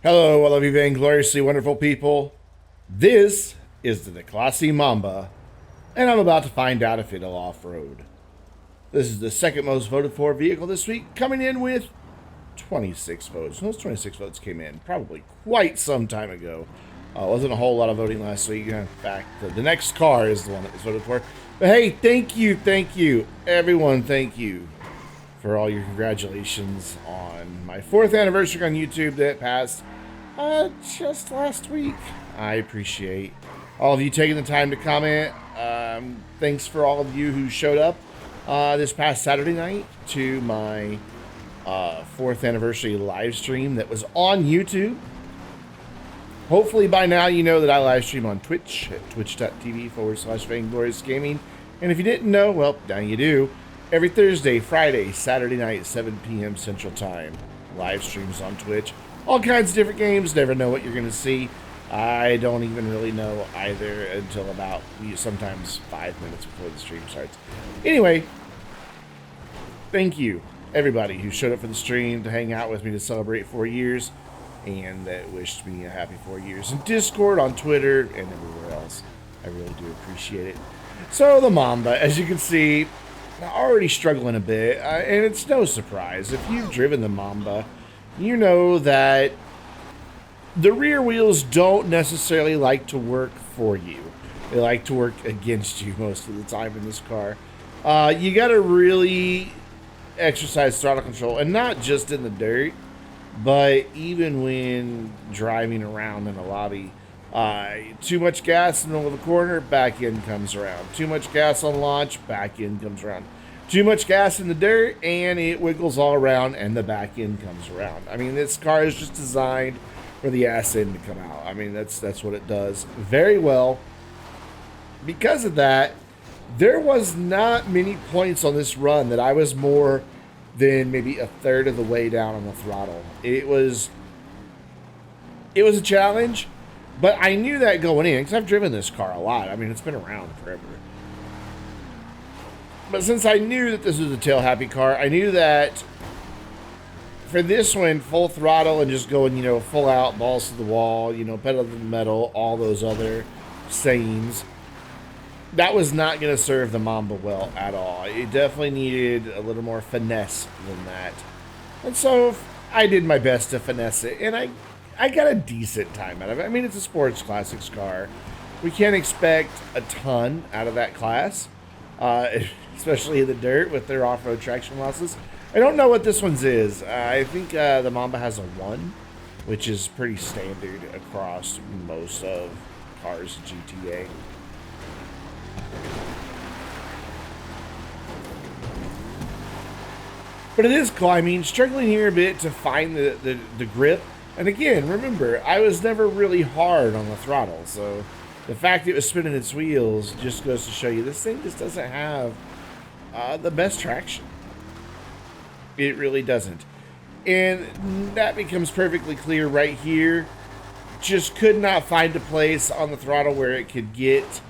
Hello, all of you vaingloriously wonderful people. This is the Declasse Mamba, and I'm about to find out if it'll off-road. This is the second most voted for vehicle this week, coming in with 26 votes. Those 26 votes came in probably quite some time ago. Wasn't a whole lot of voting last week. In fact, the next car is the one that was voted for. But hey, thank you, everyone, thank you for all your congratulations on my 4th anniversary on YouTube that passed just last week. I appreciate all of you taking the time to comment. Thanks for all of you who showed up this past Saturday night to my 4th anniversary live stream that was on YouTube. Hopefully by now you know that I live stream on Twitch at twitch.tv/vaingloriousgaming. And if you didn't know, well, now you do. Every Thursday, Friday, Saturday night, 7 p.m. Central Time. Live streams on Twitch. All kinds of different games. Never know what you're going to see. I don't even really know either until about sometimes 5 minutes before the stream starts. Anyway, thank you, everybody who showed up for the stream to hang out with me to celebrate 4 years and that wished me a happy 4 years in Discord, on Twitter, and everywhere else. I really do appreciate it. So the Mamba, as you can see, already struggling a bit, and it's no surprise. If you've driven the Mamba, you know that the rear wheels don't necessarily like to work for you. They like to work against you most of the time in this car. You got to really exercise throttle control, and not just in the dirt, but even when driving around in a lobby. Too much gas in the middle of the corner, back end comes around. Too much gas on launch, back end comes around. Too much gas in the dirt, and it wiggles all around, and the back end comes around. I mean, this car is just designed for the ass end to come out. I mean, that's what it does very well. Because of that, there was not many points on this run that I was more than maybe a third of the way down on the throttle. It was a challenge. But I knew that going in, because I've driven this car a lot. I mean, it's been around forever. But since I knew that this was a tail-happy car, I knew that for this one, full throttle and just going, full out, balls to the wall, pedal to the metal, all those other sayings, that was not going to serve the Mamba well at all. It definitely needed a little more finesse than that. And so I did my best to finesse it, and I got a decent time out of it. I mean, it's a sports classics car. We can't expect a ton out of that class, especially in the dirt with their off-road traction losses. I don't know what this one's is. I think the Mamba has a 1, which is pretty standard across most of cars in GTA. But it is climbing, struggling here a bit to find the grip. And again, remember, I was never really hard on the throttle, so the fact that it was spinning its wheels just goes to show you this thing just doesn't have the best traction. It really doesn't. And that becomes perfectly clear right here. Just could not find a place on the throttle where it could get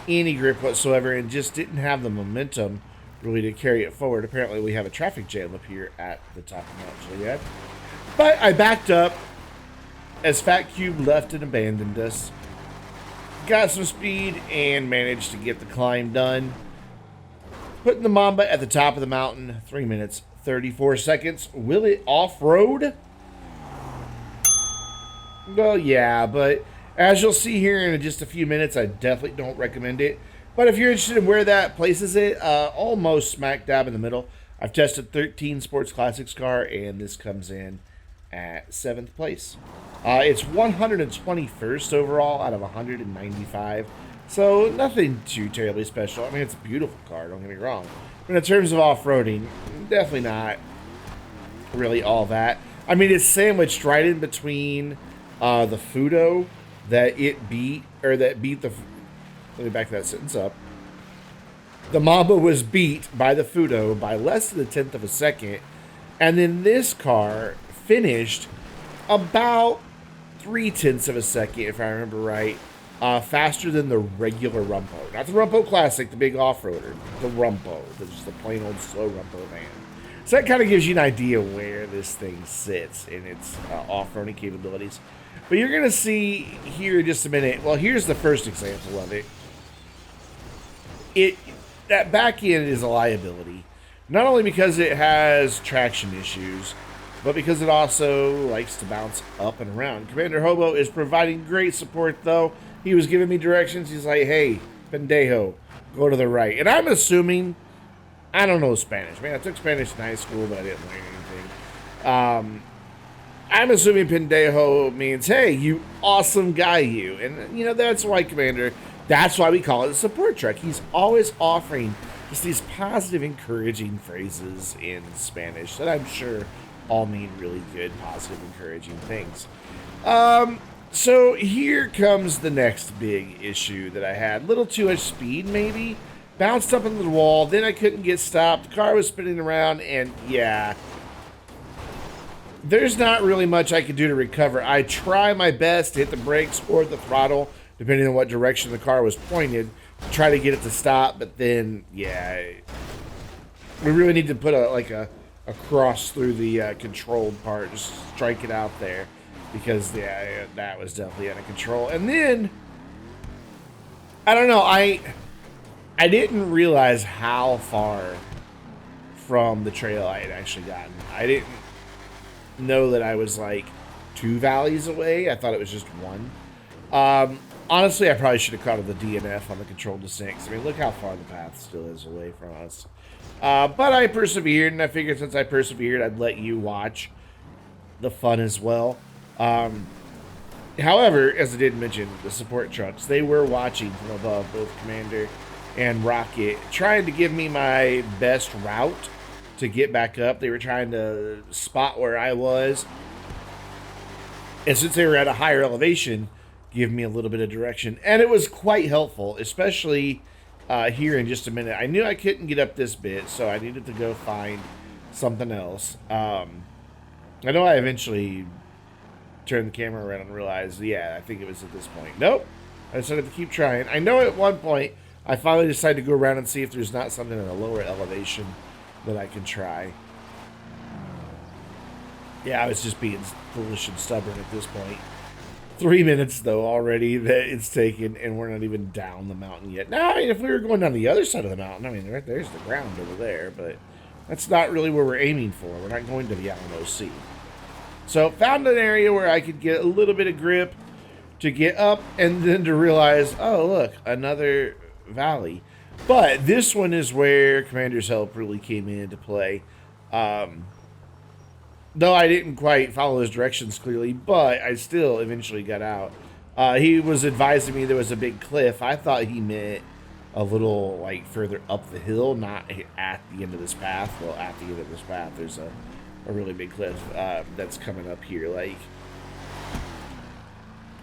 any grip whatsoever, and just didn't have the momentum really to carry it forward. Apparently we have a traffic jam up here at the top of Mount Chiliad. But I backed up as Fat Cube left and abandoned us. Got some speed and managed to get the climb done. Putting the Mamba at the top of the mountain, 3 minutes, 34 seconds. Will it off-road? Well, yeah, but as you'll see here in just a few minutes, I definitely don't recommend it. But if you're interested in where that places it, almost smack dab in the middle. I've tested 13 Sports Classics car, and this comes in at 7th place. It's 121st overall out of 195, so nothing too terribly special. I mean, it's a beautiful car, don't get me wrong. But in terms of off-roading, definitely not really all that. I mean, it's sandwiched right in between the Fudo that beat the... Let me back that sentence up. The Mamba was beat by the Fudo by less than a 1/10 of a second, and then this car finished about 3/10 of a second, if I remember right, faster than the regular Rumpo. Not the Rumpo Classic, the big off-roader. The Rumpo. Just the plain old slow Rumpo van. So that kind of gives you an idea where this thing sits in its off-roading capabilities. But you're going to see here in just a minute. Well, here's the first example of it. That back end is a liability. Not only because it has traction issues, but because it also likes to bounce up and around. Commander Hobo is providing great support, though. He was giving me directions. He's like, hey, pendejo, go to the right. And I'm assuming, I don't know Spanish. Man, I took Spanish in high school, but I didn't learn anything. I'm assuming pendejo means, hey, you awesome guy, you. And, you know, that's why, Commander, that's why we call it a support truck. He's always offering just these positive, encouraging phrases in Spanish that I'm sure all mean really good, positive, encouraging things. So here comes the next big issue that I had. A little too much speed, maybe. Bounced up into the wall, then I couldn't get stopped. The car was spinning around, and yeah. There's not really much I could do to recover. I try my best to hit the brakes or the throttle, depending on what direction the car was pointed, to try to get it to stop, but then, yeah. We really need to put a cross through the controlled part, just strike it out there, because yeah, that was definitely out of control. And then I don't know, I didn't realize how far from the trail I had actually gotten. I didn't know that I was like 2 valleys away. I thought it was just 1. Honestly, I probably should have caught the DNF on the controlled descent. I mean, look how far the path still is away from us. But I persevered, and I figured since I persevered, I'd let you watch the fun as well. However, as I did mention, the support trucks, they were watching from above, both Commander and Rocket, trying to give me my best route to get back up. They were trying to spot where I was. And since they were at a higher elevation, give me a little bit of direction. And it was quite helpful, especially here in just a minute. I knew I couldn't get up this bit, so I needed to go find something else. I know I eventually turned the camera around and realized, yeah, I think it was at this point. Nope. I decided to keep trying. I know at one point, I finally decided to go around and see if there's not something at a lower elevation that I can try. Yeah, I was just being foolish and stubborn at this point. 3 minutes, though, already that it's taken, and we're not even down the mountain yet. Now, I mean, if we were going down the other side of the mountain, I mean, right there's the ground over there, but that's not really where we're aiming for. We're not going to the Alamo Sea. So, found an area where I could get a little bit of grip to get up, and then to realize, oh, look, another valley. But this one is where Commander's help really came into play. Though I didn't quite follow his directions clearly, but I still eventually got out. He was advising me there was a big cliff. I thought he meant a little, like, further up the hill, not at the end of this path. Well, at the end of this path, there's a really big cliff that's coming up here, like,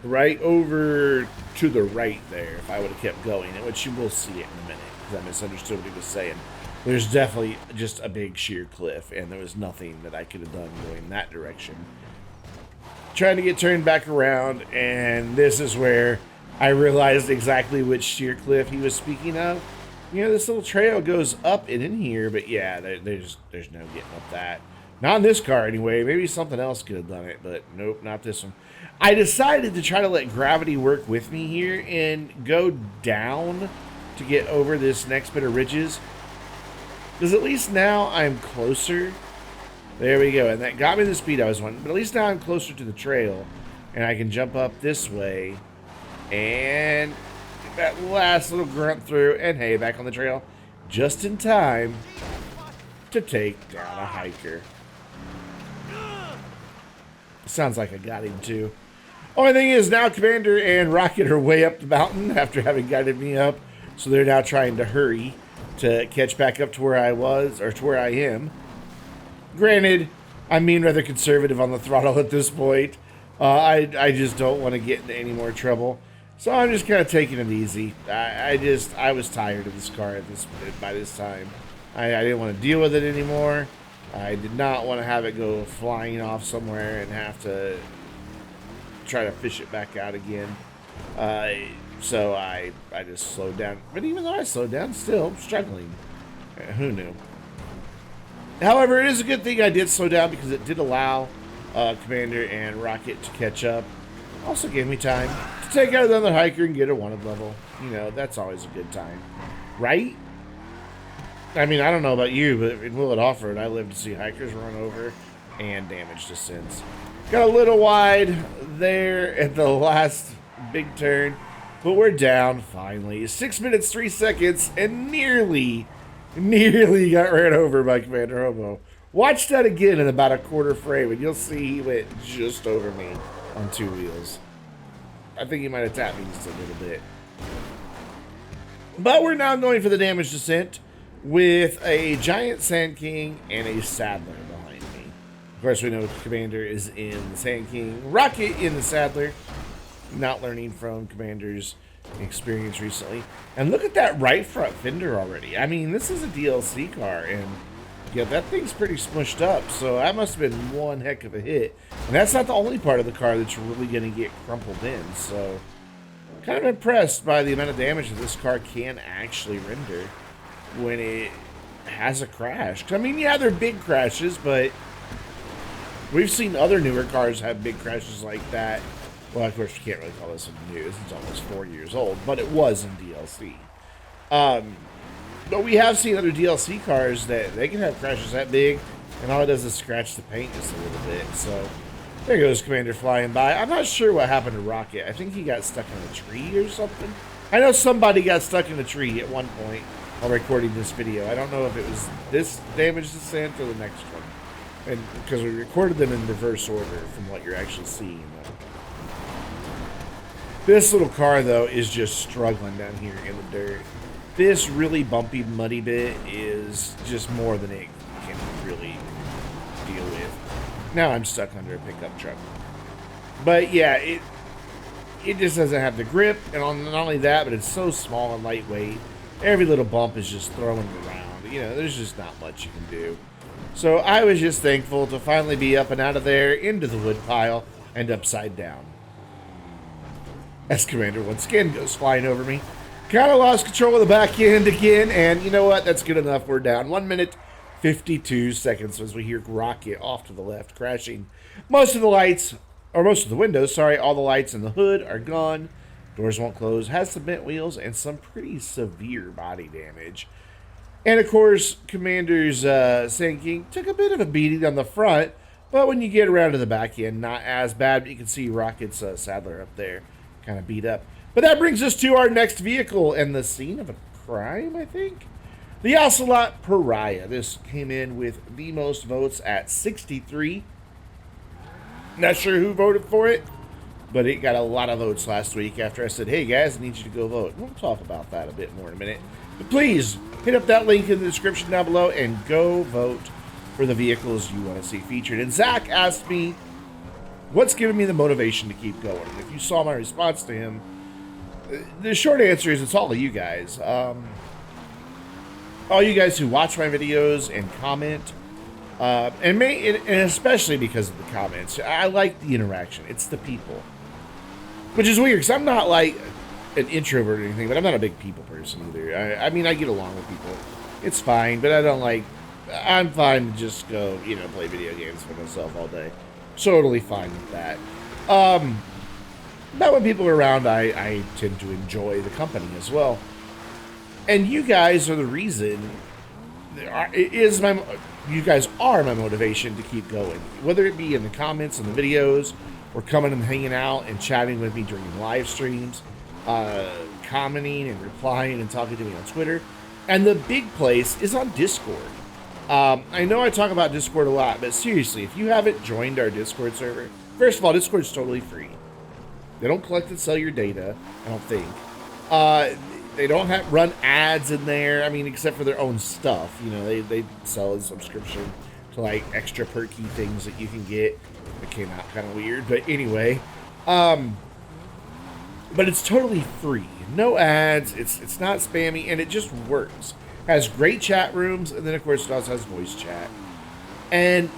right over to the right there, if I would have kept going, which you will see it in a minute, because I misunderstood what he was saying. There's definitely just a big sheer cliff, and there was nothing that I could have done going that direction. Trying to get turned back around, and this is where I realized exactly which sheer cliff he was speaking of. You know, this little trail goes up and in here, but yeah, there's no getting up that. Not in this car, anyway. Maybe something else could have done it, but nope, not this one. I decided to try to let gravity work with me here and go down to get over this next bit of ridges. Because at least now I'm closer. There we go. And that got me the speed I was wanting. But at least now I'm closer to the trail. And I can jump up this way. And get that last little grunt through. And hey, back on the trail. Just in time to take down a hiker. Sounds like I got him too. Only thing is now Commander and Rocket are way up the mountain after having guided me up. So they're now trying to hurry to catch back up to where I was, or to where I am. Granted, I'm being rather conservative on the throttle at this point. I just don't want to get into any more trouble. So I'm just kind of taking it easy. I was tired of this car by this time. I didn't want to deal with it anymore. I did not want to have it go flying off somewhere and have to try to fish it back out again. So I just slowed down. But even though I slowed down, still struggling. Who knew? However, it is a good thing I did slow down because it did allow Commander and Rocket to catch up. Also gave me time to take out another hiker and get a wanted level. You know, that's always a good time. Right? I mean, I don't know about you, but in Willett Offroad, I live to see hikers run over and damage descents. Got a little wide there at the last big turn, but we're down finally. 6 minutes, 3 seconds, and nearly got ran over by Commander Hobo. Watch that again in about a quarter frame, and you'll see he went just over me on 2 wheels. I think he might have tapped me just a little bit. But we're now going for the damage descent with a Giant Sand King and a Saddler behind me. Of course, we know Commander is in the Sand King, Rocket in the Saddler. Not learning from Commander's experience recently. And look at that right front fender already. I mean, this is a DLC car, and yeah, that thing's pretty smushed up, so that must have been one heck of a hit. And that's not the only part of the car that's really going to get crumpled in, so kind of impressed by the amount of damage that this car can actually render when it has a crash. I mean, yeah, they're big crashes, but we've seen other newer cars have big crashes like that. Well, of course, we can't really call this a new. It's almost 4 years old, but it was in DLC. But we have seen other DLC cars that they can have crashes that big, and all it does is scratch the paint just a little bit. So there goes Commander flying by. I'm not sure what happened to Rocket. I think he got stuck in a tree or something. I know somebody got stuck in a tree at one point while recording this video. I don't know if it was this damage descent or the next one, and because we recorded them in reverse order from what you're actually seeing. This little car, though, is just struggling down here in the dirt. This really bumpy, muddy bit is just more than it can really deal with. Now I'm stuck under a pickup truck. But yeah, it just doesn't have the grip, and not only that, but it's so small and lightweight. Every little bump is just throwing it around. You know, there's just not much you can do. So I was just thankful to finally be up and out of there, into the wood pile, and upside down. As Commander once again goes flying over me. Kind of lost control of the back end again, and you know what? That's good enough. We're down 1 minute, 52 seconds as we hear Rocket off to the left, crashing. Most of the lights, or most of the windows, sorry, all the lights in the hood are gone. Doors won't close, has some bent wheels, and some pretty severe body damage. And of course, Commander's Sand King took a bit of a beating on the front, but when you get around to the back end, not as bad. But you can see Rocket's Saddler up there, kind of beat up. But that brings us to our next vehicle and the scene of a crime, I think. The Ocelot Pariah. This came in with the most votes at 63. Not sure who voted for it, but it got a lot of votes last week after I said, hey guys, I need you to go vote. We'll talk about that a bit more in a minute. But please, hit up that link in the description down below and go vote for the vehicles you want to see featured. And Zach asked me, what's giving me the motivation to keep going? And if you saw my response to him, the short answer is it's all of you guys. All you guys who watch my videos and comment, and especially because of the comments. I like the interaction. It's the people. Which is weird, because I'm not like an introvert or anything, but I'm not a big people person either. I mean, I get along with people. It's fine, but I'm fine to just go, play video games for myself all day. Totally fine with that. But when people are around, I tend to enjoy the company as well. And you guys are the reason. You guys are my motivation to keep going. Whether it be in the comments and the videos, or coming and hanging out and chatting with me during live streams, commenting and replying and talking to me on Twitter. And the big place is on Discord. I know I talk about Discord a lot, but seriously, if you haven't joined our Discord server, first of all, Discord's totally free. They don't collect and sell your data, I don't think. They don't run ads in there, except for their own stuff. They sell a subscription to, like, extra perky things that you can get. It came out kind of weird, but anyway. But it's totally free. No ads, it's not spammy, and it just works. Has great chat rooms, and then, of course, it also has voice chat. And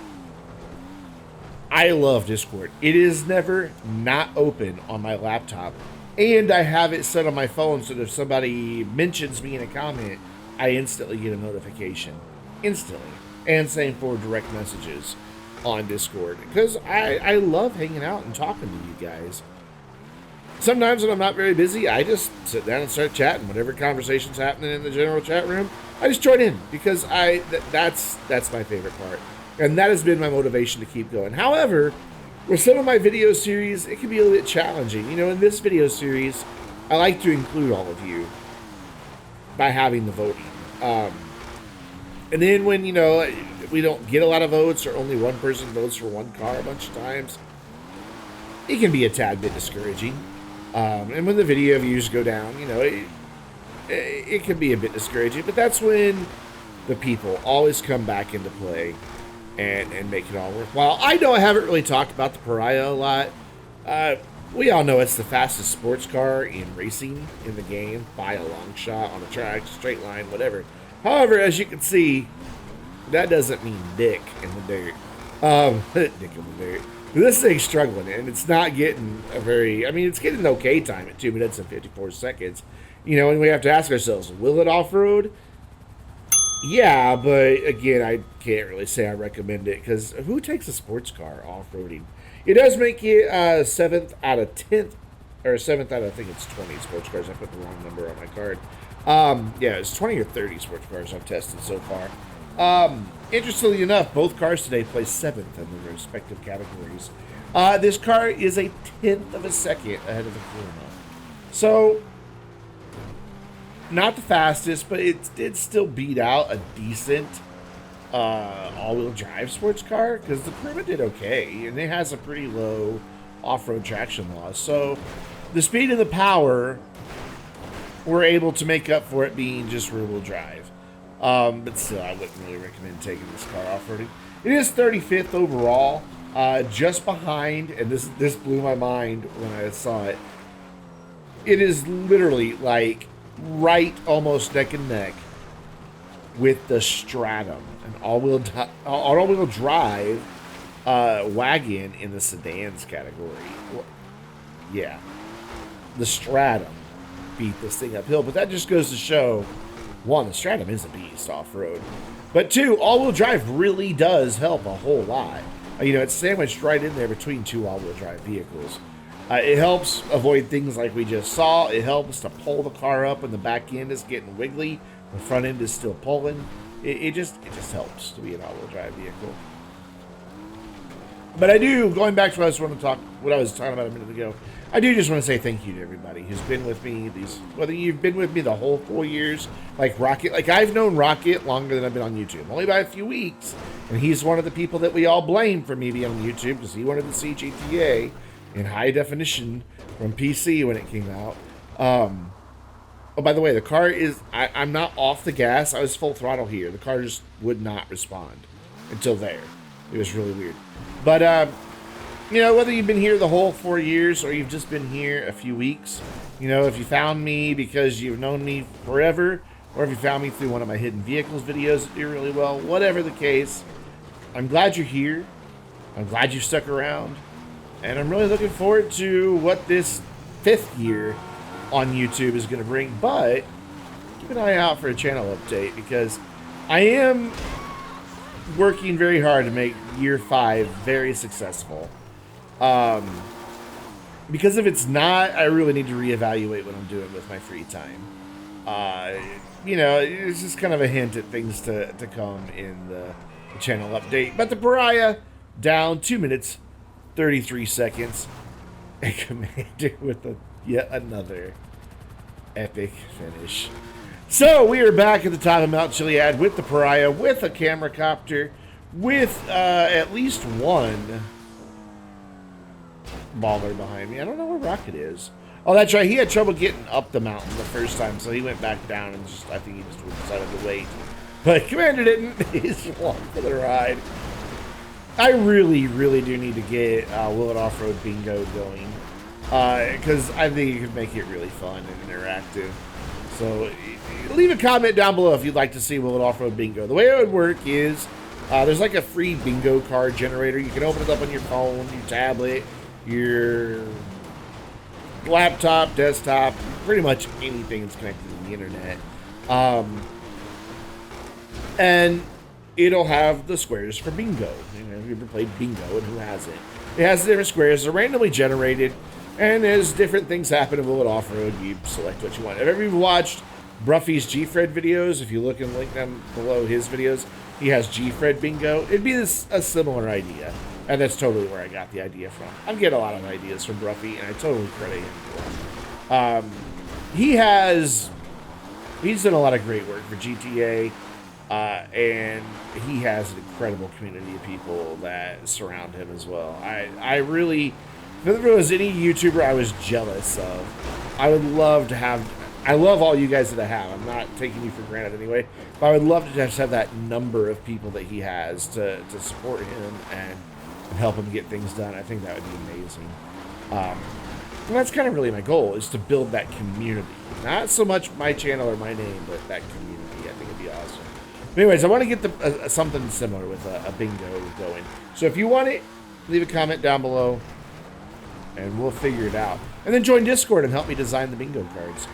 I love Discord. It is never not open on my laptop. And I have it set on my phone so that if somebody mentions me in a comment, I instantly get a notification. Instantly. and same for direct messages on Discord, because I love hanging out and talking to you guys. Sometimes when I'm not very busy, I just sit down and start chatting. Whatever conversation's happening in the general chat room, I just join in, because that's my favorite part. And that has been my motivation to keep going. However, with some of my video series, it can be a little bit challenging. You know, in this video series, I like to include all of you by having the voting. And then when, you know, we don't get a lot of votes, or only one person votes for one car a bunch of times, it can be a tad bit discouraging. And when the video views go down, you know, it can be a bit discouraging. But that's when the people always come back into play and make it all worthwhile. I know I haven't really talked about the Pariah a lot. We all know it's the fastest sports car in racing in the game by a long shot, on a track, straight line, whatever. However, as you can see, that doesn't mean dick in the dirt. Dick in the dirt. This thing's struggling, and it's not getting a very, I mean, it's getting an okay time at 2 minutes and 54 seconds. You know, and we have to ask ourselves, will it off-road? Yeah, but again, I can't really say I recommend it, because who takes a sports car off-roading? It does make it 7th out of 10th, or 7th out of, I think it's 20 sports cars. I put the wrong number on my card. Yeah, it's 20 or 30 sports cars I've tested so far. Interestingly enough, both cars today placed 7th in their respective categories. This car is a 10th of a second ahead of the Kuruma. So, not the fastest, but it did still beat out a decent all-wheel drive sports car, because the Kuruma did okay, and it has a pretty low off-road traction loss. So, the speed and the power were able to make up for it being just rear-wheel drive. But still, I wouldn't really recommend taking this car off-roading. It is 35th overall, just behind, and this blew my mind when I saw it. It is literally like right almost neck and neck with the Stratum, an all-wheel drive wagon in the sedans category. Well, yeah, the Stratum beat this thing uphill, but that just goes to show, one, the Stratum is a beast off-road, but two, all-wheel drive really does help a whole lot. You know, it's sandwiched right in there between two all-wheel drive vehicles. It helps avoid things like we just saw. It helps to pull the car up when the back end is getting wiggly, the front end is still pulling. It just helps to be an all-wheel drive vehicle. But I do, going back to what I was talking about a minute ago, I do just want to say thank you to everybody who's been with me whether you've been with me the whole 4 years, like Rocket. Like, I've known Rocket longer than I've been on YouTube, only by a few weeks, and he's one of the people that we all blame for me being on YouTube, because he wanted to see GTA in high definition from PC when it came out. Oh, by the way, the car is, I'm not off the gas. I was full throttle here. The car just would not respond until there. It was really weird. But, you know, whether you've been here the whole 4 years or you've just been here a few weeks, you know, if you found me because you've known me forever, or if you found me through one of my hidden vehicles videos that do really well, whatever the case, I'm glad you're here. I'm glad you stuck around. And I'm really looking forward to what this 5th year on YouTube is going to bring. But keep an eye out for a channel update, because I am working very hard to make year 5 very successful. Because if it's not, I really need to reevaluate what I'm doing with my free time. You know, it's just kind of a hint at things to come in the channel update. But the Pariah down 2 minutes 33 seconds, and Commander with yet another epic finish. So we are back at the top of Mount Chiliad with the Pariah, with a camera copter, with at least one baller behind me. I don't know where Rocket is. Oh, that's right. He had trouble getting up the mountain the first time, so he went back down and I think he just decided to wait. But Commander didn't. He's along for the ride. I really, really do need to get Will It Off-Road Bingo going, because I think it could make it really fun and interactive. So leave a comment down below if you'd like to see Will It Off-Road Bingo. The way it would work is there's like a free bingo card generator. You can open it up on your phone, your tablet, your laptop, desktop, pretty much anything that's connected to the internet. And it'll have the squares for bingo. You know, have you ever played bingo and who has it? It has the different squares. They're randomly generated, and as different things happen in Willet Off-Road, you select what you want. Have you ever watched Bruffy's G-Fred videos? If you look and link them below his videos, he has G-Fred bingo. It'd be a similar idea, and that's totally where I got the idea from. I'm getting a lot of ideas from Bruffy, and I totally credit him for them. He's done a lot of great work for GTA, and he has an incredible community of people that surround him as well. I really, if there was any YouTuber I was jealous of, I would love to have. I love all you guys that I have. I'm not taking you for granted anyway, but I would love to just have that number of people that he has to support him and help him get things done. I think that would be amazing. And that's kind of really my goal, is to build that community. Not so much my channel or my name, but that community. I think it'd be awesome. But anyways, I want to get something similar with a bingo going. So if you want it, leave a comment down below, and we'll figure it out. And then join Discord and help me design the bingo cards.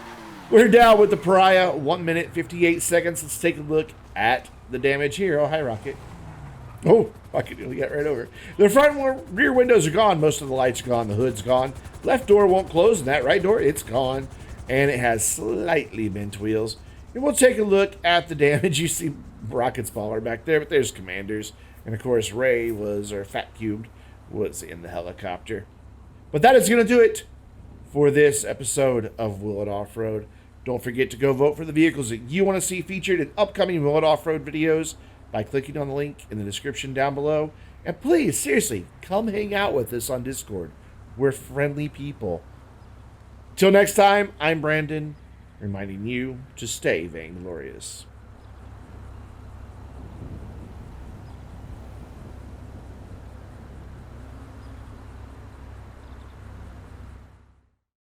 We're down with the Pariah, 1 minute, 58 seconds. Let's take a look at the damage here. Oh, hi, Rocket. Oh, Rocket nearly got right over. The front and rear windows are gone. Most of the lights are gone. The hood's gone. Left door won't close, and that right door, it's gone. And it has slightly bent wheels. And we'll take a look at the damage. You see Rocket's baller back there, but there's Commanders. And, of course, Ray or Fat Cubed, was in the helicopter. But that is going to do it for this episode of Willet Off-Road. Don't forget to go vote for the vehicles that you want to see featured in upcoming Willet Off-Road videos by clicking on the link in the description down below. And please, seriously, come hang out with us on Discord. We're friendly people. Till next time, I'm Brandon, reminding you to stay vainglorious.